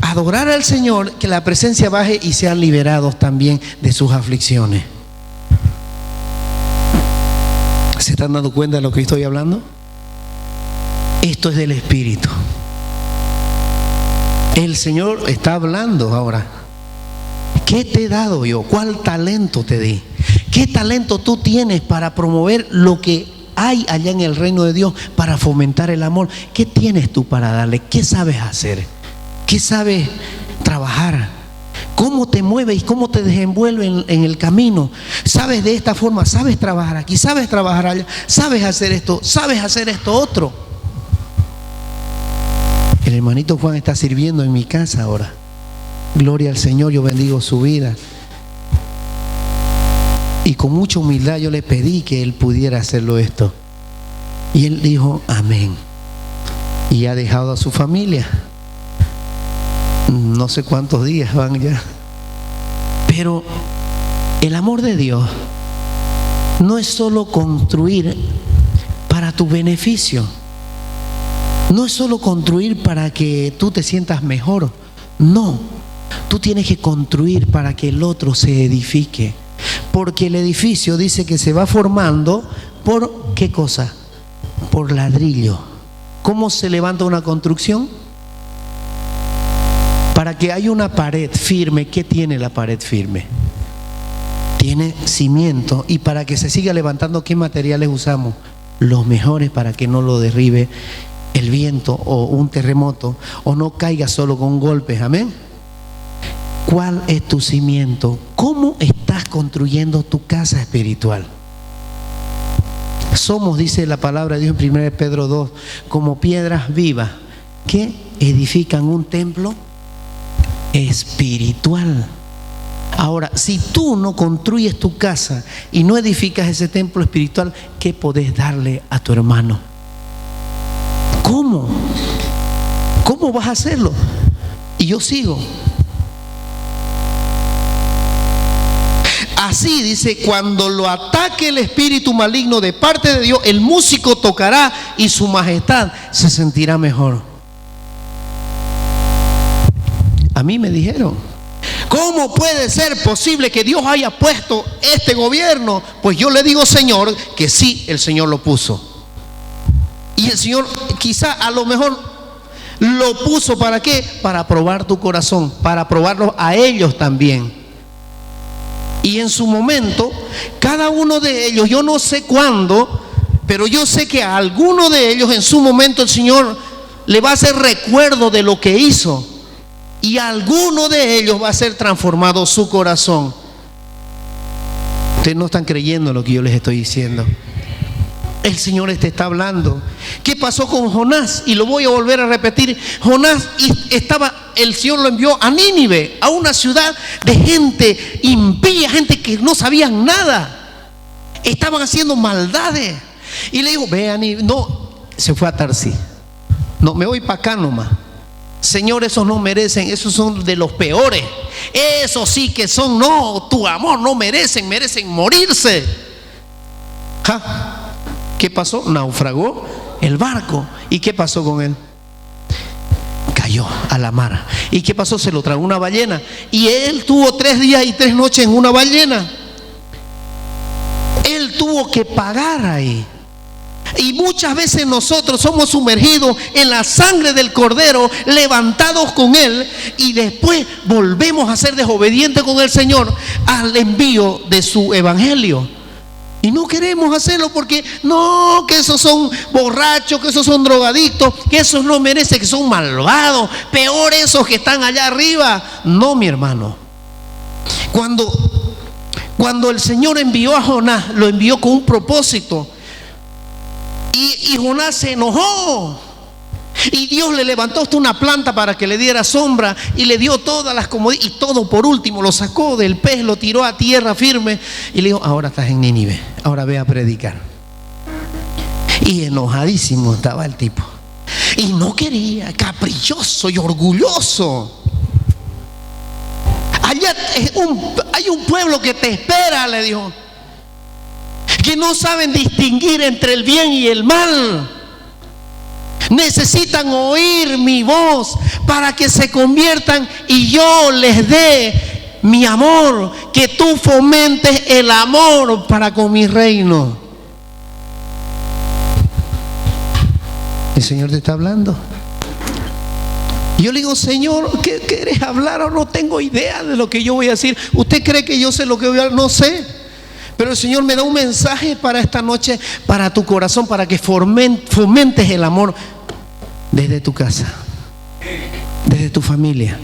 adorar al Señor, que la presencia baje y sean liberados también de sus aflicciones? ¿Se están dando cuenta de lo que estoy hablando? Esto es del Espíritu. El Señor está hablando ahora. ¿Qué te he dado yo? ¿Cuál talento te di? ¿Qué talento tú tienes para promover lo que hay allá en el reino de Dios, para fomentar el amor? ¿Qué tienes tú para darle? ¿Qué sabes hacer? ¿Qué sabes trabajar? ¿Cómo te mueves y cómo te desenvuelves en el camino? ¿Sabes de esta forma? ¿Sabes trabajar aquí? ¿Sabes trabajar allá? ¿Sabes hacer esto? ¿Sabes hacer esto otro? El hermanito Juan está sirviendo en mi casa ahora. Gloria al Señor, yo bendigo su vida. Y con mucha humildad yo le pedí que él pudiera hacerlo esto. Y él dijo, amén. Y ha dejado a su familia. No sé cuántos días van ya. Pero el amor de Dios no es solo construir para tu beneficio. No es solo construir para que tú te sientas mejor. No, tú tienes que construir para que el otro se edifique. Porque el edificio dice que se va formando por ¿qué cosa? Por ladrillo. ¿Cómo se levanta una construcción? Para que haya una pared firme, ¿qué tiene la pared firme? Tiene cimiento. Y para que se siga levantando, ¿qué materiales usamos? Los mejores, para que no lo derribe el viento o un terremoto, o no caiga solo con golpes. Amén. ¿Cuál es tu cimiento? ¿Cómo estás construyendo tu casa espiritual? Somos, dice la palabra de Dios en 1 Pedro 2, como piedras vivas que edifican un templo espiritual. Ahora, si tú no construyes tu casa y no edificas ese templo espiritual, ¿qué podés darle a tu hermano? ¿Cómo? ¿Cómo vas a hacerlo? Y yo sigo. Así dice, cuando lo ataque el espíritu maligno de parte de Dios, el músico tocará y su majestad se sentirá mejor. A mí me dijeron, ¿cómo puede ser posible que Dios haya puesto este gobierno? Pues yo le digo, Señor, que sí, el Señor lo puso. Y el Señor quizá a lo mejor lo puso ¿para qué? Para probar tu corazón, para probarlos a ellos también. Y en su momento, cada uno de ellos, yo no sé cuándo, pero yo sé que a alguno de ellos en su momento el Señor le va a hacer recuerdo de lo que hizo. Y a alguno de ellos va a ser transformado su corazón. Ustedes no están creyendo lo que yo les estoy diciendo. El Señor te está hablando. ¿Qué pasó con Jonás? Y lo voy a volver a repetir. Jonás el Señor lo envió a Nínive, a una ciudad de gente impía, gente que no sabían nada. Estaban haciendo maldades. Y le dijo, ve a Nínive. No, se fue a Tarsis. No, me voy para acá nomás. Señor, esos no merecen, esos son de los peores. Esos sí que son, no, tu amor no merecen morirse. ¿Ja? ¿Qué pasó? Naufragó el barco. ¿Y qué pasó con él? Cayó a la mar. ¿Y qué pasó? Se lo tragó una ballena. Y él tuvo 3 días y 3 noches en una ballena. Él tuvo que pagar ahí. Y muchas veces nosotros somos sumergidos en la sangre del Cordero, levantados con Él, y después volvemos a ser desobedientes con el Señor al envío de su evangelio. Y no queremos hacerlo porque no, que esos son borrachos, que esos son drogadictos, que esos no merecen, que son malvados, peor esos que están allá arriba. No, mi hermano. Cuando el Señor envió a Jonás, lo envió con un propósito. Y Jonás se enojó. Y Dios le levantó hasta una planta para que le diera sombra y le dio todas las comodidades. Y todo por último lo sacó del pez, lo tiró a tierra firme y le dijo, ahora estás en Nínive, ahora ve a predicar. Y enojadísimo estaba el tipo. Y no quería, caprichoso y orgulloso. Allá hay un pueblo que te espera, le dijo, que no saben distinguir entre el bien y el mal. Necesitan oír mi voz para que se conviertan y yo les dé mi amor, que tú fomentes el amor para con mi reino. El Señor te está hablando. Yo le digo, Señor, ¿qué quieres hablar? O no tengo idea de lo que yo voy a decir. ¿Usted cree que yo sé lo que voy a hablar? No sé. Pero el Señor me da un mensaje para esta noche, para tu corazón, para que fomentes el amor desde tu casa, desde tu familia,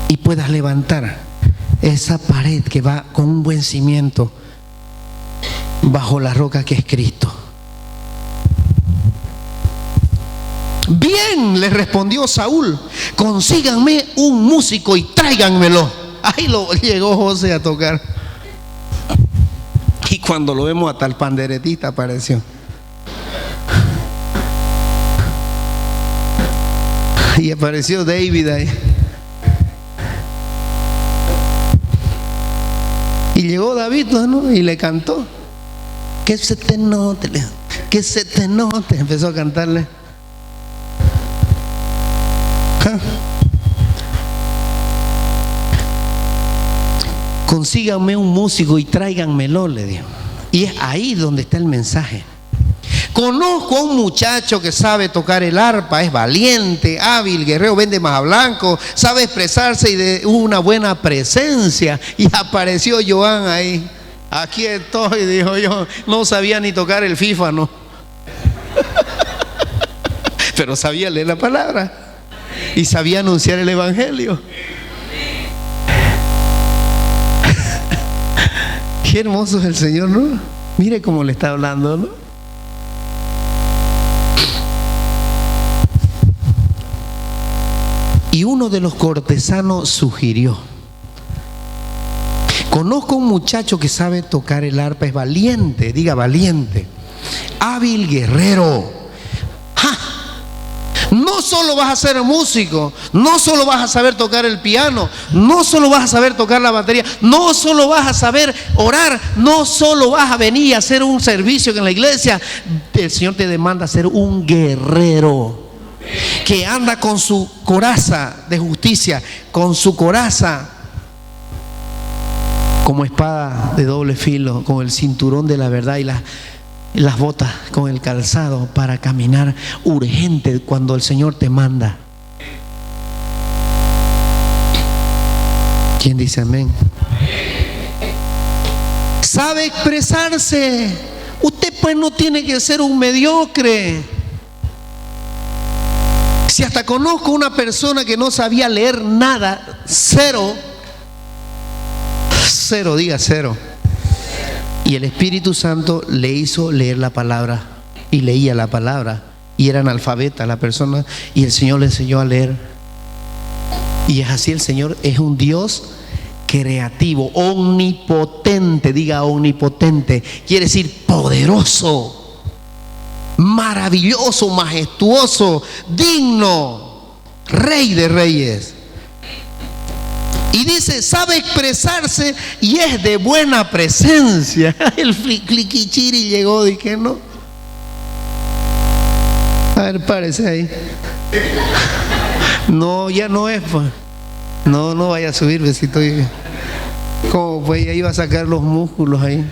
y puedas levantar esa pared que va con un buen cimiento bajo la roca que es Cristo. Bien, le respondió Saúl, consíganme un músico y tráiganmelo. Ahí llegó José a tocar. Y cuando lo vemos, hasta el panderetista apareció. Y apareció David ahí. Y llegó David, ¿no? Y le cantó. Que se te note, que se te note. Empezó a cantarle. Consíganme un músico y tráiganmelo, le dijo. Y es ahí donde está el mensaje. Conozco a un muchacho que sabe tocar el arpa, es valiente, hábil, guerrero, vende maja blanco, sabe expresarse y de una buena presencia. Y apareció Joan ahí. Aquí estoy, dijo yo. No sabía ni tocar el FIFA, no. Pero sabía leer la palabra y sabía anunciar el evangelio. Qué hermoso es el Señor, ¿no? Mire cómo le está hablando, ¿no? Y uno de los cortesanos sugirió: conozco un muchacho que sabe tocar el arpa, es valiente, diga valiente, hábil, guerrero. ¡Ja! No solo vas a ser músico, no solo vas a saber tocar el piano, no solo vas a saber tocar la batería, no solo vas a saber orar, no solo vas a venir a hacer un servicio en la iglesia. El Señor te demanda ser un guerrero que anda con su coraza de justicia, con su coraza como espada de doble filo, con el cinturón de la verdad y las botas con el calzado para caminar urgente cuando el Señor te manda. ¿Quién dice amén? Sabe expresarse. Usted pues no tiene que ser un mediocre. Si hasta conozco una persona que no sabía leer nada, cero, diga cero. Y el Espíritu Santo le hizo leer la palabra, y leía la palabra, y era analfabeta la persona, y el Señor le enseñó a leer. Y es así, el Señor es un Dios creativo, omnipotente. Diga omnipotente, quiere decir poderoso, maravilloso, majestuoso, digno, Rey de reyes. Y dice, sabe expresarse y es de buena presencia. El cliquichiri llegó, dije, ¿no? A ver, párese ahí. No, ya no es, pues. No vaya a subir, besito. ¿Cómo? Pues ya iba a sacar los músculos ahí.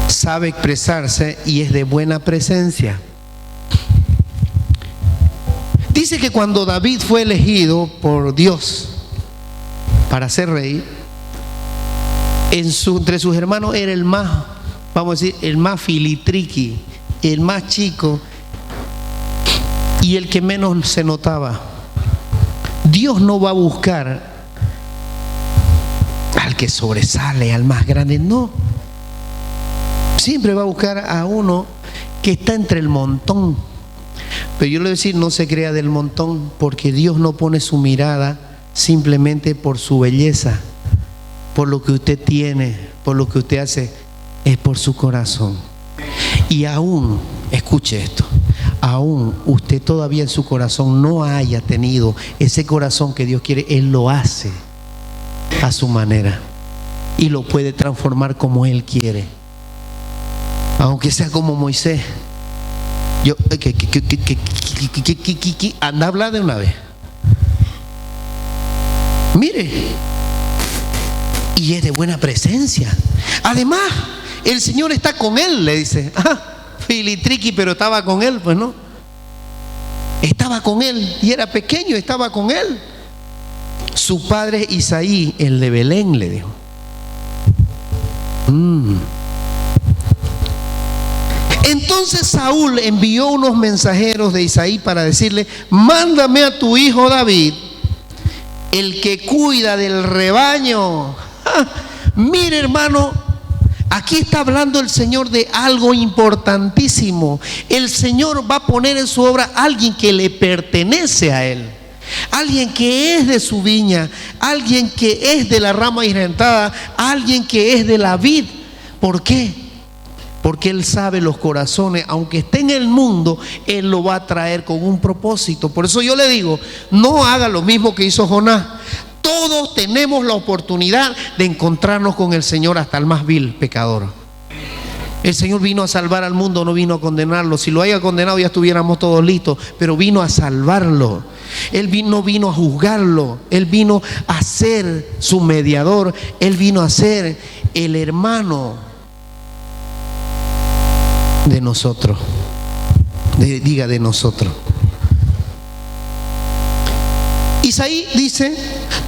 Sabe expresarse y es de buena presencia. Dice que cuando David fue elegido por Dios para ser rey, entre sus hermanos era el más, vamos a decir, el más filitriqui, el más chico y el que menos se notaba. Dios no va a buscar al que sobresale, al más grande, no. Siempre va a buscar a uno que está entre el montón. Pero yo le voy a decir, no se crea del montón, porque Dios no pone su mirada simplemente por su belleza, por lo que usted tiene, por lo que usted hace, es por su corazón. Y aún, escuche esto, aún usted todavía en su corazón no haya tenido ese corazón que Dios quiere, Él lo hace a su manera y lo puede transformar como Él quiere. Aunque sea como Moisés. Yo, anda a hablar de una vez. Mire, y es de buena presencia. Además, el Señor está con él, le dice. Filitriqui, pero estaba con él, pues no. Estaba con él y era pequeño, estaba con él. Su padre Isaí, el de Belén, le dijo. Entonces Saúl envió unos mensajeros de Isaí para decirle: mándame a tu hijo David, el que cuida del rebaño. Mire, hermano, aquí está hablando el Señor de algo importantísimo. El Señor va a poner en su obra a alguien que le pertenece a Él, alguien que es de su viña, alguien que es de la rama irrentada, alguien que es de la vid. ¿Por qué? Porque Él sabe los corazones. Aunque esté en el mundo, Él lo va a traer con un propósito. Por eso yo le digo, no haga lo mismo que hizo Jonás. Todos tenemos la oportunidad de encontrarnos con el Señor, hasta el más vil pecador. El Señor vino a salvar al mundo, no vino a condenarlo. Si lo haya condenado ya estuviéramos todos listos, pero vino a salvarlo. Él no vino a juzgarlo, Él vino a ser su mediador, Él vino a ser el hermano de nosotros. Diga, de nosotros. Isaí dice,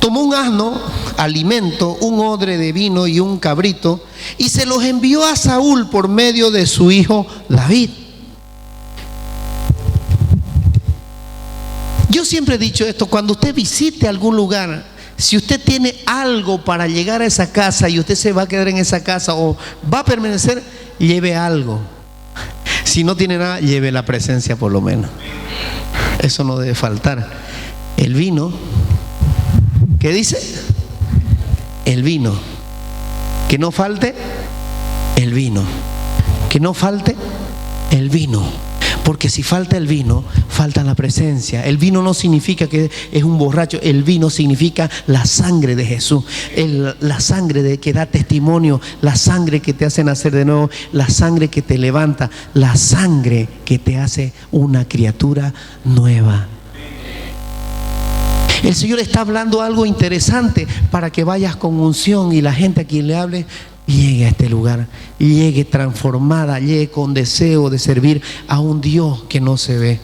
tomó un asno, alimento, un odre de vino y un cabrito, y se los envió a Saúl por medio de su hijo David. Yo siempre he dicho esto: cuando usted visite algún lugar, si usted tiene algo para llegar a esa casa y usted se va a quedar en esa casa o va a permanecer, lleve algo. Si no tiene nada, lleve la presencia por lo menos. Eso no debe faltar. El vino, ¿qué dice? El vino. Que no falte el vino. Que no falte el vino. Porque si falta el vino, falta la presencia. El vino no significa que es un borracho. El vino significa la sangre de Jesús, la sangre que da testimonio, la sangre que te hace nacer de nuevo, la sangre que te levanta, la sangre que te hace una criatura nueva. El Señor está hablando algo interesante para que vayas con unción y la gente a quien le hable llegue a este lugar, llegue transformada, llegue con deseo de servir a un Dios que no se ve,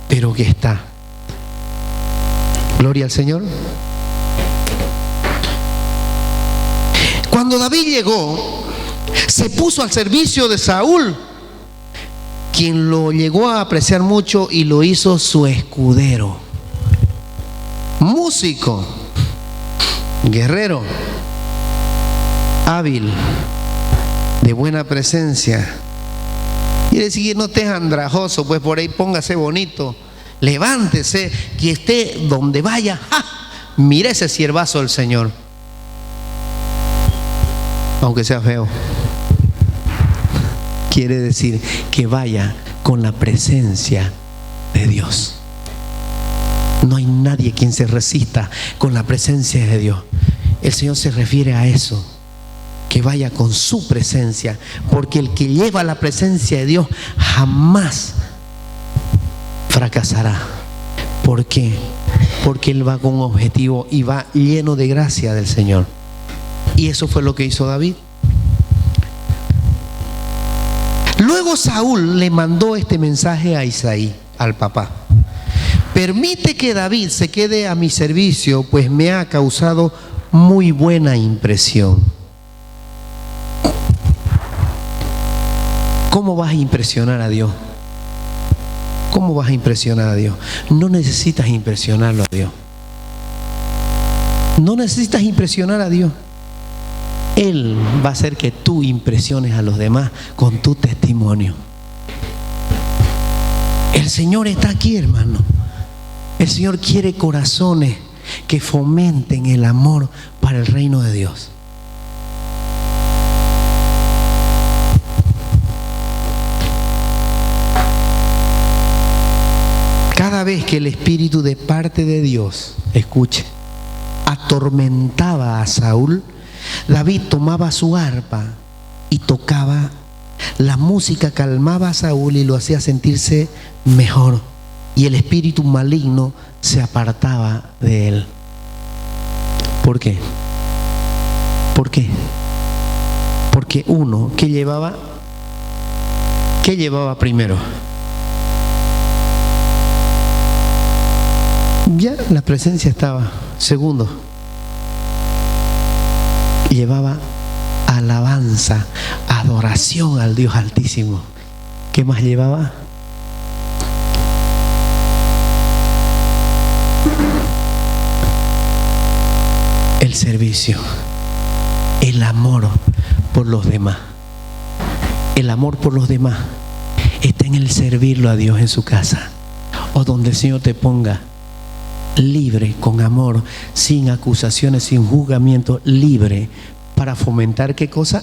pero que está. Gloria al Señor. Cuando David llegó, se puso al servicio de Saúl, quien lo llegó a apreciar mucho y lo hizo su escudero. músico, guerrero, hábil, de buena presencia. Quiere decir que no estés andrajoso, pues por ahí póngase bonito, levántese, que esté donde vaya. ¡Ja! Mira ese siervazo del Señor, aunque sea feo. Quiere decir que vaya con la presencia de Dios. No hay nadie quien se resista con la presencia de Dios. El Señor se refiere a eso, que vaya con su presencia, porque el que lleva la presencia de Dios jamás fracasará. ¿Por qué? Porque Él va con un objetivo y va lleno de gracia del Señor. Y eso fue lo que hizo David. Luego Saúl le mandó este mensaje a Isaí, al papá: permite que David se quede a mi servicio, pues me ha causado muy buena impresión. ¿Cómo vas a impresionar a Dios? ¿Cómo vas a impresionar a Dios? No necesitas impresionarlo a Dios. No necesitas impresionar a Dios. Él va a hacer que tú impresiones a los demás con tu testimonio. El Señor está aquí, hermano. El Señor quiere corazones que fomenten el amor para el reino de Dios. Cada vez que el Espíritu de parte de Dios, escuche, atormentaba a Saúl, David tomaba su arpa y tocaba. La música calmaba a Saúl y lo hacía sentirse mejor, y el espíritu maligno se apartaba de él. ¿Por qué? ¿Por qué? Porque uno, ¿qué llevaba? ¿Qué llevaba primero? Ya la presencia estaba. Segundo, llevaba alabanza, adoración al Dios Altísimo. ¿Qué más llevaba? El servicio, el amor por los demás. El amor por los demás está en el servirlo a Dios en su casa o donde el Señor te ponga. Libre, con amor, sin acusaciones, sin juzgamiento, libre, para fomentar ¿qué cosa?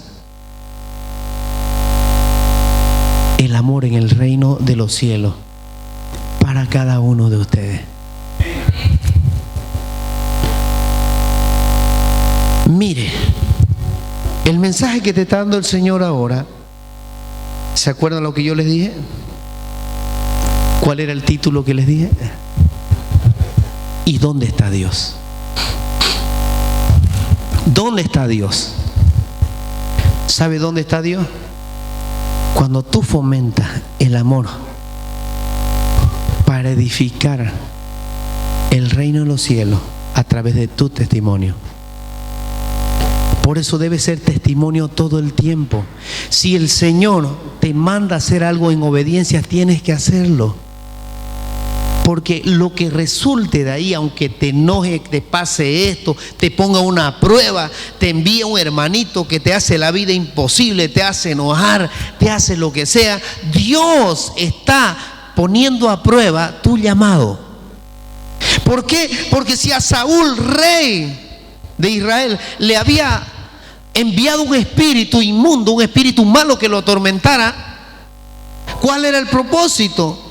El amor en el reino de los cielos para cada uno de ustedes. Mire, el mensaje que te está dando el Señor ahora, ¿se acuerdan lo que yo les dije? ¿Cuál era el título que les dije? ¿Y dónde está Dios? ¿Dónde está Dios? ¿Sabe dónde está Dios? Cuando tú fomentas el amor para edificar el reino de los cielos a través de tu testimonio. Por eso debe ser testimonio todo el tiempo. Si el Señor te manda a hacer algo en obediencia, tienes que hacerlo. Porque lo que resulte de ahí, aunque te enoje, te pase esto, te ponga una prueba, te envía un hermanito que te hace la vida imposible, te hace enojar, te hace lo que sea, Dios está poniendo a prueba tu llamado. ¿Por qué? Porque si a Saúl, rey de Israel, le había enviado un espíritu inmundo, un espíritu malo que lo atormentara, ¿cuál era el propósito?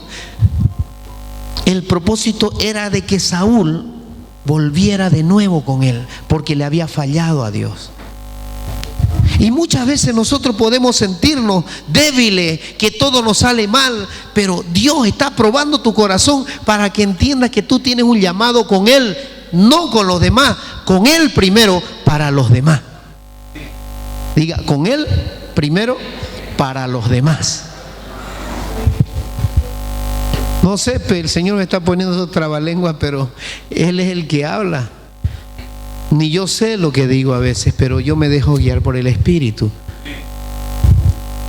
El propósito era de que Saúl volviera de nuevo con él, porque le había fallado a Dios. Y muchas veces nosotros podemos sentirnos débiles, que todo nos sale mal, pero Dios está probando tu corazón para que entiendas que tú tienes un llamado con Él, no con los demás, con Él primero para los demás. Diga, con Él primero para los demás. No sé, pero el Señor me está poniendo trabalengua, pero Él es el que habla. Ni yo sé lo que digo a veces, pero yo me dejo guiar por el Espíritu.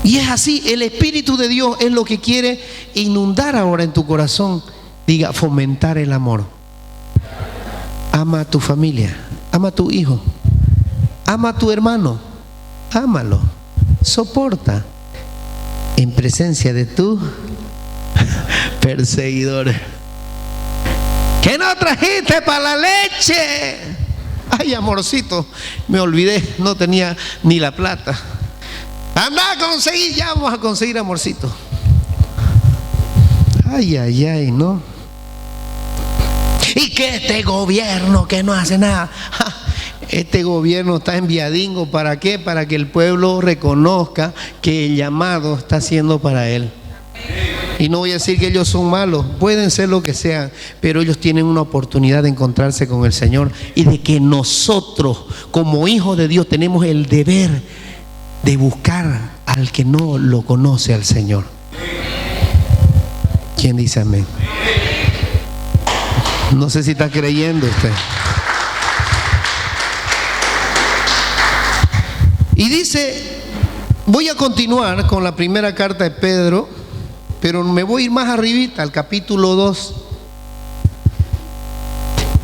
Y es así, el Espíritu de Dios es lo que quiere inundar ahora en tu corazón. Diga, fomentar el amor. Ama a tu familia, ama a tu hijo, ama a tu hermano, ámalo, soporta en presencia de tu perseguidor. ¿Qué no trajiste para la leche? Ay, amorcito, me olvidé, no tenía ni la plata. Anda a conseguir, ya vamos a conseguir, amorcito. Ay, ay, ay, ¿no? Y que este gobierno que no hace nada. Este gobierno está enviadingo, ¿para qué? Para que el pueblo reconozca que el llamado está siendo para él. Y no voy a decir que ellos son malos, pueden ser lo que sean, pero ellos tienen una oportunidad de encontrarse con el Señor, y de que nosotros como hijos de Dios tenemos el deber de buscar al que no lo conoce al Señor. ¿Quién dice amén? No sé si está creyendo usted. Y dice, voy a continuar con la primera carta de Pedro, pero me voy a ir más arribita, al capítulo 2.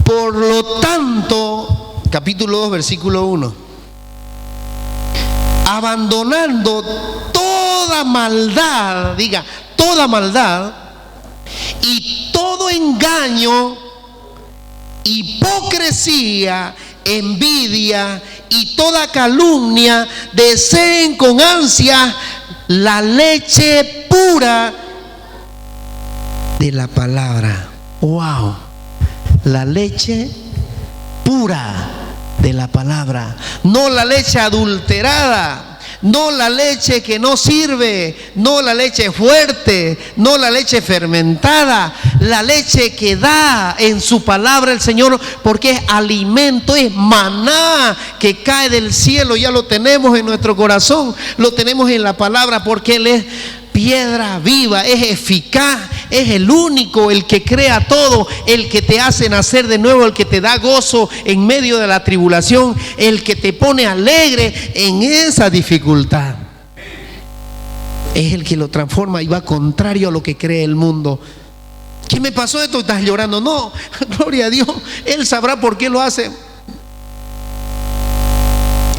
Por lo tanto, capítulo 2, versículo 1. Abandonando toda maldad, diga, toda maldad y todo engaño, hipocresía, envidia y toda calumnia, deseen con ansia la leche pura de la palabra. Wow, la leche pura de la palabra, no la leche adulterada, no la leche que no sirve, no la leche fuerte, no la leche fermentada, la leche que da en su palabra el Señor, porque es alimento, es maná que cae del cielo. Ya lo tenemos en nuestro corazón, lo tenemos en la palabra, porque Él es piedra viva, es eficaz, es el único, el que crea todo, el que te hace nacer de nuevo, el que te da gozo en medio de la tribulación, el que te pone alegre en esa dificultad. Es el que lo transforma y va contrario a lo que cree el mundo. ¿Qué me pasó esto? ¿Estás llorando? No, gloria a Dios, Él sabrá por qué lo hace.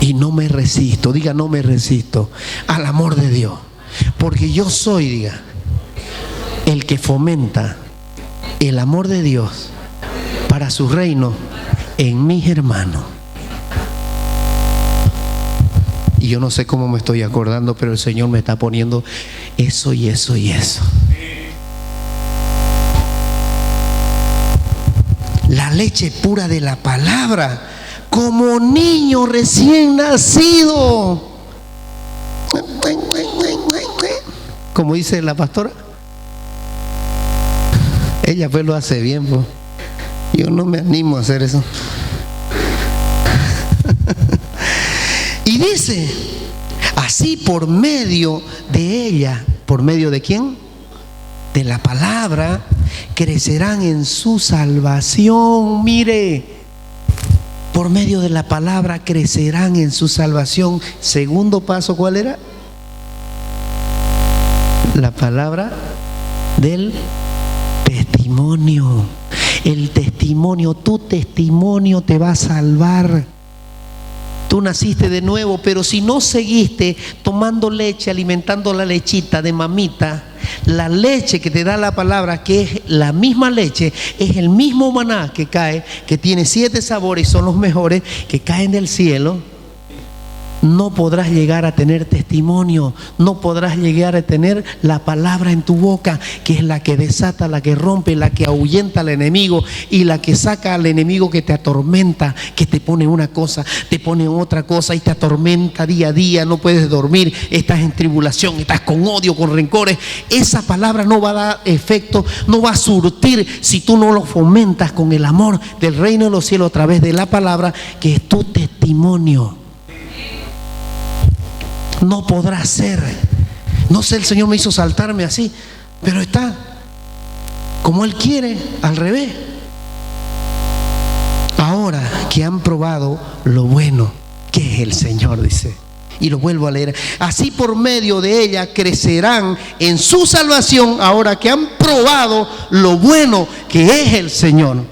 Y no me resisto, diga, no me resisto al amor de Dios. Porque yo soy, diga, el que fomenta el amor de Dios para su reino en mis hermanos. Y yo no sé cómo me estoy acordando, pero el Señor me está poniendo eso y eso y eso. La leche pura de la palabra, como niño recién nacido. Como dice la pastora, ella pues lo hace bien, pues. Yo no me animo a hacer eso. Y dice, así por medio de ella, ¿por medio de quién? De la palabra, crecerán en su salvación. Mire, por medio de la palabra crecerán en su salvación. Segundo paso, ¿cuál era? La palabra del testimonio. El testimonio, tu testimonio te va a salvar. Tú naciste de nuevo, pero si no seguiste tomando leche, alimentando la lechita de mamita, la leche que te da la palabra, que es la misma leche, es el mismo maná que cae, que tiene 7 sabores y son los mejores, que caen del cielo. No podrás llegar a tener testimonio, no podrás llegar a tener la palabra en tu boca, que es la que desata, la que rompe, la que ahuyenta al enemigo y la que saca al enemigo que te atormenta, que te pone una cosa, te pone otra cosa y te atormenta día a día. No puedes dormir, estás en tribulación, estás con odio, con rencores. Esa palabra no va a dar efecto, no va a surtir si tú no lo fomentas con el amor del reino de los cielos a través de la palabra, que es tu testimonio. No podrá ser. No sé, el Señor me hizo saltarme así, pero está como Él quiere, al revés. Ahora que han probado lo bueno que es el Señor, dice, y lo vuelvo a leer, así por medio de ella crecerán en su salvación, ahora que han probado lo bueno que es el Señor.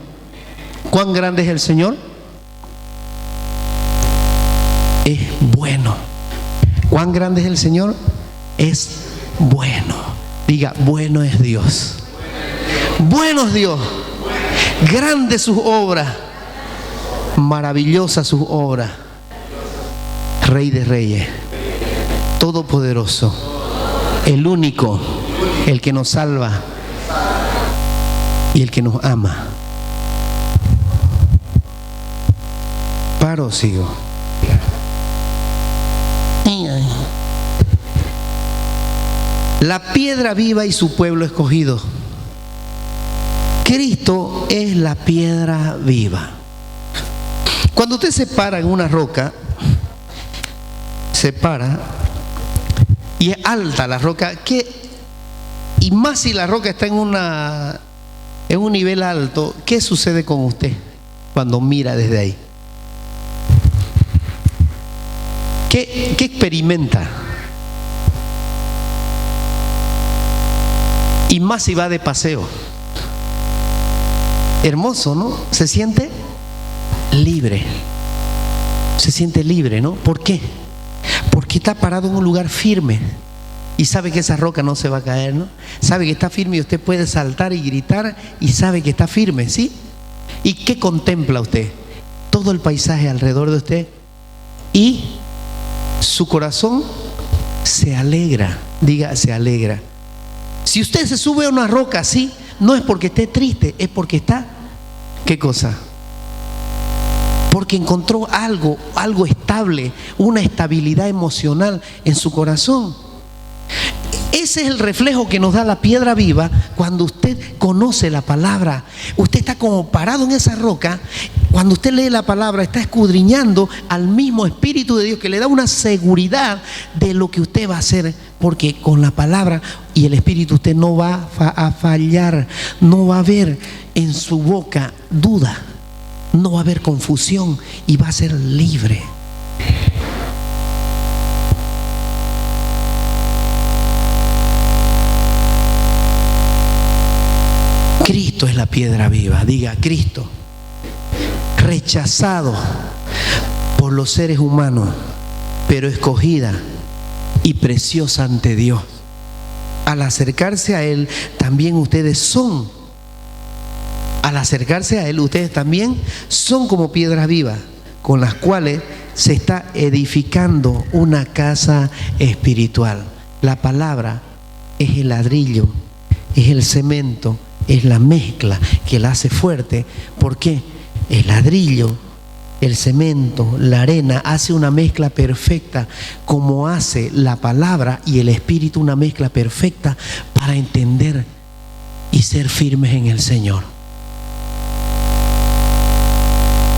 ¿Cuán grande es el Señor? Es bueno. ¿Cuán grande es el Señor? Es bueno. Diga, bueno es Dios. Bueno es Dios. Grande sus obras. Maravillosa sus obras. Rey de reyes. Todopoderoso. El único. El que nos salva. Y el que nos ama. Paro, sigo. La piedra viva y su pueblo escogido. Cristo es la piedra viva. Cuando usted se para en una roca, se para y es alta la roca, y más si la roca está en un nivel alto, ¿qué sucede con usted cuando mira desde ahí? ¿Qué experimenta? Y más si va de paseo. Hermoso, ¿no? Se siente libre. Se siente libre, ¿no? ¿Por qué? Porque está parado en un lugar firme y sabe que esa roca no se va a caer, ¿no? Sabe que está firme y usted puede saltar y gritar y sabe que está firme, ¿sí? ¿Y qué contempla usted? Todo el paisaje alrededor de usted y su corazón se alegra. Diga, se alegra. Si usted se sube a una roca así, no es porque esté triste, es porque está, ¿qué cosa? Porque encontró algo estable, una estabilidad emocional en su corazón. Ese es el reflejo que nos da la piedra viva cuando usted conoce la palabra. Usted está como parado en esa roca. Cuando usted lee la palabra, está escudriñando al mismo Espíritu de Dios que le da una seguridad de lo que usted va a hacer. Porque con la palabra y el Espíritu usted no va a fallar. No va a haber en su boca duda. No va a haber confusión y va a ser libre. Cristo es la piedra viva. Diga, Cristo, rechazado por los seres humanos, pero escogida y preciosa ante Dios. Al acercarse a Él, también ustedes son. Al acercarse a Él, ustedes también son como piedras vivas, con las cuales se está edificando una casa espiritual. La palabra es el ladrillo, es el cemento, es la mezcla que la hace fuerte. ¿Por qué? El ladrillo, el cemento, la arena hace una mezcla perfecta, como hace la palabra y el Espíritu una mezcla perfecta para entender y ser firmes en el Señor.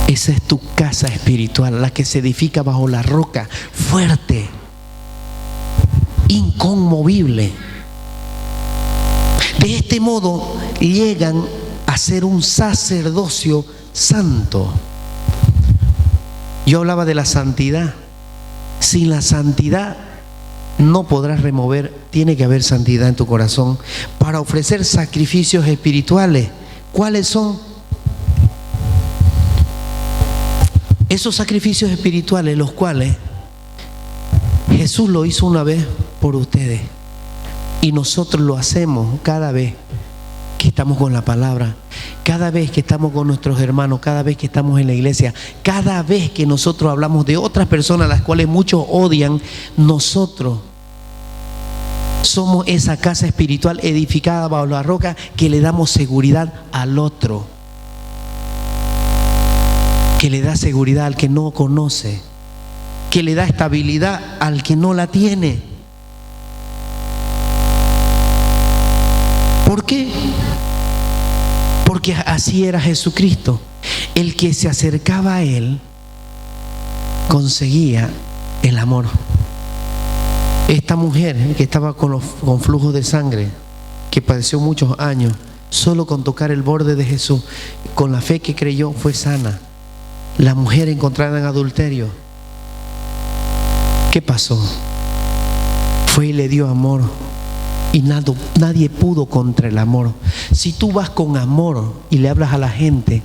Esa es tu casa espiritual, la que se edifica bajo la roca, fuerte, inconmovible. De este modo llegan a ser un sacerdocio santo. Yo hablaba de la santidad. Sin la santidad no podrás remover, tiene que haber santidad en tu corazón para ofrecer sacrificios espirituales. ¿Cuáles son? Esos sacrificios espirituales, los cuales Jesús lo hizo una vez por ustedes. Y nosotros lo hacemos cada vez que estamos con la palabra, cada vez que estamos con nuestros hermanos, cada vez que estamos en la iglesia, cada vez que nosotros hablamos de otras personas, las cuales muchos odian. Nosotros somos esa casa espiritual edificada bajo la roca que le damos seguridad al otro, que le da seguridad al que no conoce, que le da estabilidad al que no la tiene. ¿Por qué? Porque así era Jesucristo. El que se acercaba a Él conseguía el amor. Esta mujer que estaba con flujo de sangre, que padeció muchos años, solo con tocar el borde de Jesús, con la fe que creyó, fue sana. La mujer encontrada en adulterio, ¿qué pasó? Fue y le dio amor. Y nadie pudo contra el amor. Si tú vas con amor y le hablas a la gente,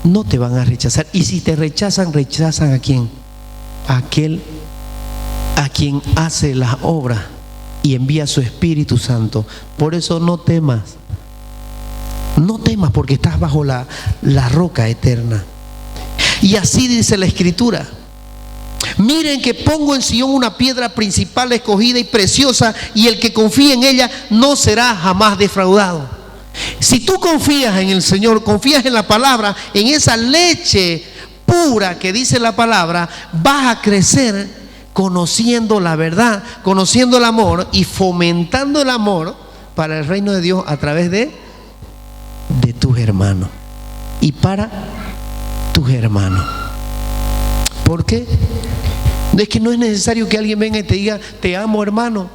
no te van a rechazar. Y si te rechazan, ¿rechazan a quién? A aquel a quien hace las obras y envía su Espíritu Santo. Por eso no temas. No temas, porque estás bajo la roca eterna. Y así dice la Escritura: miren que pongo en Sión una piedra principal, escogida y preciosa, y el que confíe en ella no será jamás defraudado. Si tú confías en el Señor, confías en la palabra, en esa leche pura que dice la palabra, vas a crecer conociendo la verdad, conociendo el amor y fomentando el amor para el reino de Dios a través de tus hermanos y para tus hermanos. ¿Por qué? Es que no es necesario que alguien venga y te diga: te amo, hermano.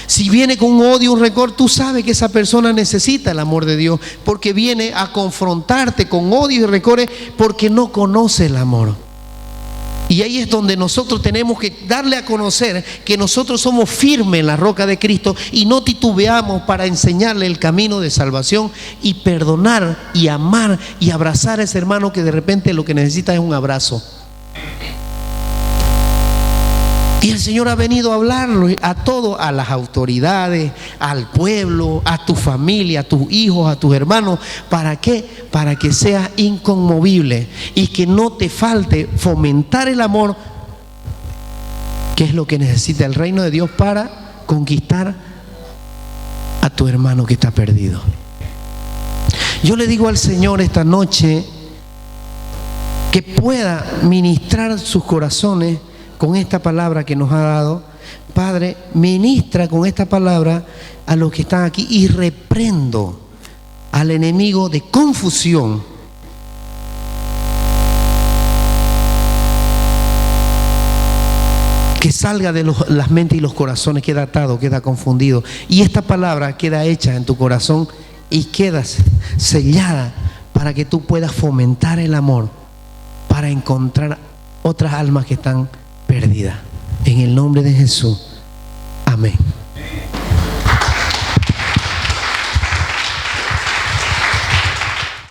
Si viene con un odio, un rencor, tú sabes que esa persona necesita el amor de Dios, porque viene a confrontarte con odio y rencores porque no conoce el amor. Y ahí es donde nosotros tenemos que darle a conocer que nosotros somos firmes en la roca de Cristo y no titubeamos para enseñarle el camino de salvación y perdonar y amar y abrazar a ese hermano que de repente lo que necesita es un abrazo. Y el Señor ha venido a hablarlo a todos, a las autoridades, al pueblo, a tu familia, a tus hijos, a tus hermanos. ¿Para qué? Para que seas inconmovible y que no te falte fomentar el amor, que es lo que necesita el reino de Dios para conquistar a tu hermano que está perdido. Yo le digo al Señor esta noche que pueda ministrar sus corazones con esta palabra que nos ha dado. Padre, ministra con esta palabra a los que están aquí y reprendo al enemigo de confusión que salga de las mentes y los corazones, queda atado, queda confundido, y esta palabra queda hecha en tu corazón y queda sellada para que tú puedas fomentar el amor para encontrar otras almas que están perdida. En el nombre de Jesús. Amén.